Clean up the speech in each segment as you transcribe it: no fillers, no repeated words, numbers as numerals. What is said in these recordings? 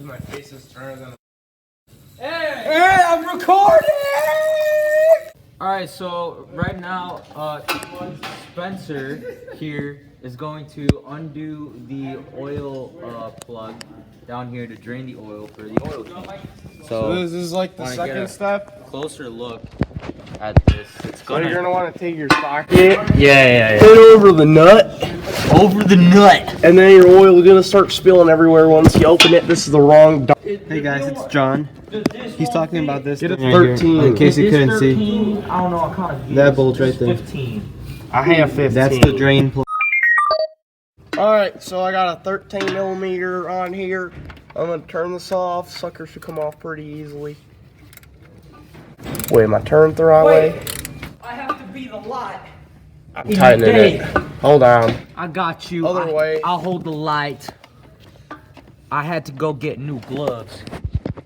My face is turning than. Hey, I'm recording! Alright, so right now, Spencer here is going to undo the oil plug down here to drain the oil for the oil change. So this is like the second step. Closer look at this. So you're gonna want to take your socket, Yeah. put it over the nut, Over the nut. and then your oil is gonna start spilling everywhere once you open it. This is the wrong. Hey guys, it's John. He's talking about this. Get a thing right here, 13. in case you couldn't see. 13, I don't know what kind of That bulge right there. 15. I have 15. That's the drain plug. Alright, so I got a 13 millimeter on here. I'm gonna turn this off. Sucker should come off pretty easily. Wait, am I turned the right way? I have to be the light. I'm tightening it. Hold on. I got you. Other way. I'll hold the light. I had to go get new gloves.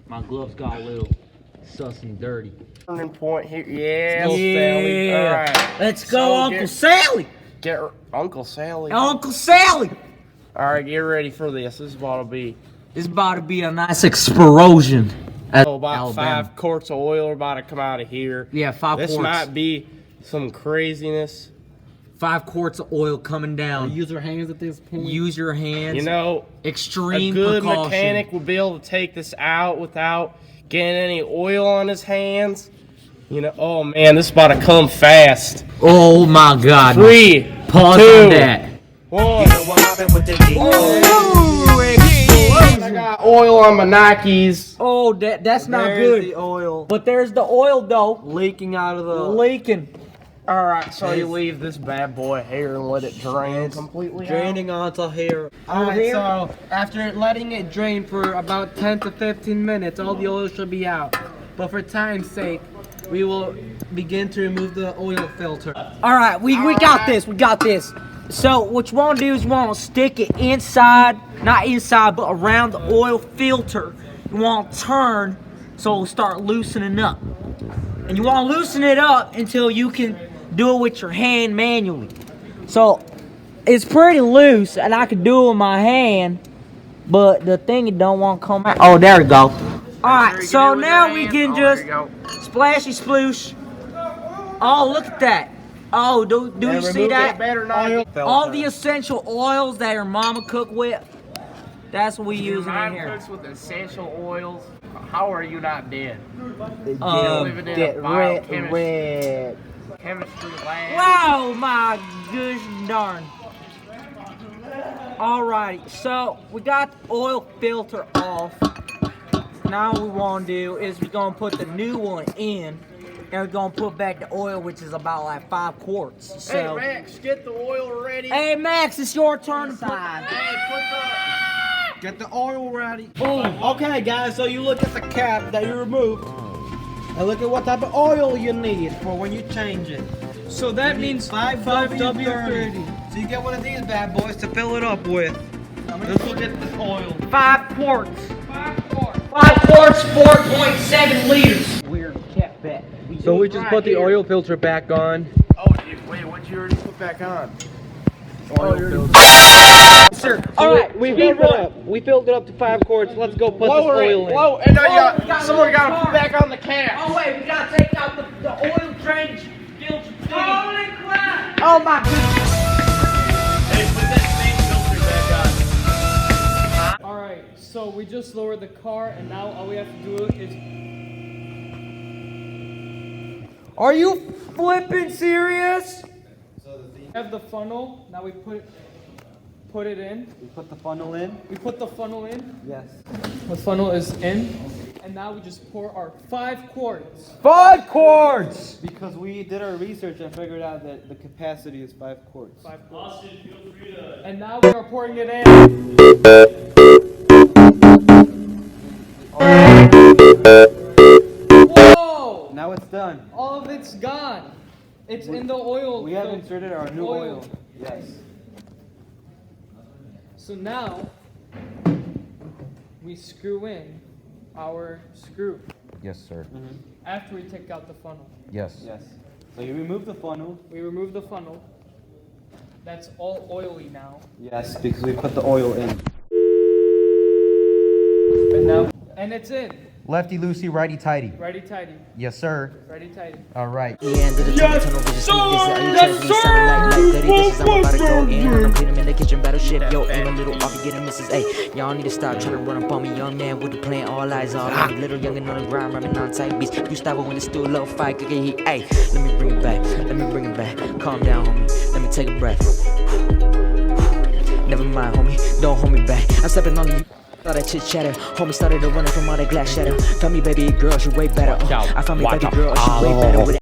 My gloves got a little sus and dirty. Turning point here. Yeah, Sally. Alright. Let's go, So Uncle Sally. Get Uncle Sally. Uncle Sally. Alright, get ready for this. This is about to be. This is about to be a nice explosion. So about Alabama. 5 quarts of oil are about to come out of here. Yeah, 5 This quarts. might be some craziness. 5 quarts of oil coming down. Use your hands at this point. Use your hands. You know, extreme a good precaution. mechanic will be able to take this out without getting any oil on his hands. You know, oh man, this is about to come fast. Oh my God. 3, Pause 2, on that. 1. I got oil on my Nikes. Oh, that's not There's good. the oil But there's the oil though. leaking out of the. Leaking. Alright, so you leave this bad boy here and let it drain completely Draining onto here. Alright, Alright, so after letting it drain for about 10 to 15 minutes, all the oil should be out. But for time's sake, we will begin to remove the oil filter. Alright, we got this. We got this. So what you want to do is you want to stick it inside, not inside, but around the oil filter. You want to turn so it'll start loosening up. And you want to loosen it up until you can do it with your hand manually. So it's pretty loose and I can do it with my hand, but the thing it don't want to come out. Oh, there we go. Alright, so now we can just splashy sploosh. Oh, look at that. Oh, do you see that? All the essential oils that your mama cook with, that's what we using in here. Cooks with essential oils. How are you not dead? Living in a biochemistry red. chemistry lab. Wow, my gosh darn. Alrighty, so we got the oil filter off. Now what we want to do is we're going to put the new one in. And we're going to put back the oil, which is about like 5 quarts. Hey So, Max, get the oil ready. hey Max, it's your turn to put. Get the oil ready. Oh, Okay, guys, so you look at the cap that you removed. And look at what type of oil you need for when you change it. So that means 5W30. So you get one of these bad boys to fill it up with. Let's look at the oil. 5 quarts. 5 quarts, 4.7 liters. Weird cat bet. So we just put the oil filter back on. Oh, wait, what'd you already put back on? Sir, Alright, we filled it up. We filled it up to 5 quarts. Let's go put this oil in. Whoa, and now someone got to put back on the cap. Oh wait, we gotta take out the oil drainage filter. Holy crap! Oh my goodness! Hey, put that same filter back on. alright, so we just lowered the car and now all we have to do is Are you flipping serious? have the funnel. Now we put it in. We put the funnel in. We put the funnel in. Yes. The funnel is in. And now we just pour our 5 quarts. 5 quarts! Because we did our research and figured out that the capacity is 5 quarts. 5 quarts. And now we are pouring it in. Whoa! Now it's done. All of it's gone. It's in the oil. We have the inserted our new oil. Yes. So now we screw in our screw Yes, sir. after we take out the funnel. Yes. Yes. So you remove the funnel. We remove the funnel. That's all oily now. Yes, because we put the oil in. And And it's in. Lefty loosey, righty tighty. Righty tighty. Yes, sir. Righty tighty. All right. Yeah, end of the tunnel, tunnel vision, sneak this out. You try to be sounding like dirty dishes. I'm about to go in. I'm clean them in the kitchen, battleship. Yo, aim a little off, you get a misses. Hey, y'all need to stop trying to run up on me. Young man with the plan, all eyes on me. Little youngin' on the grind, rapping on tight beats. You stop it when it's still low fight, could get heat. Hey, let me bring it back. Let me bring it back. Calm down, homie. Let me take a breath. Never mind, homie. Don't hold me back. I'm stepping on you. All that chit chatter, homie started to run from all that glass shatter. Found me baby girl, she way better. I found me baby girl, she way better with it.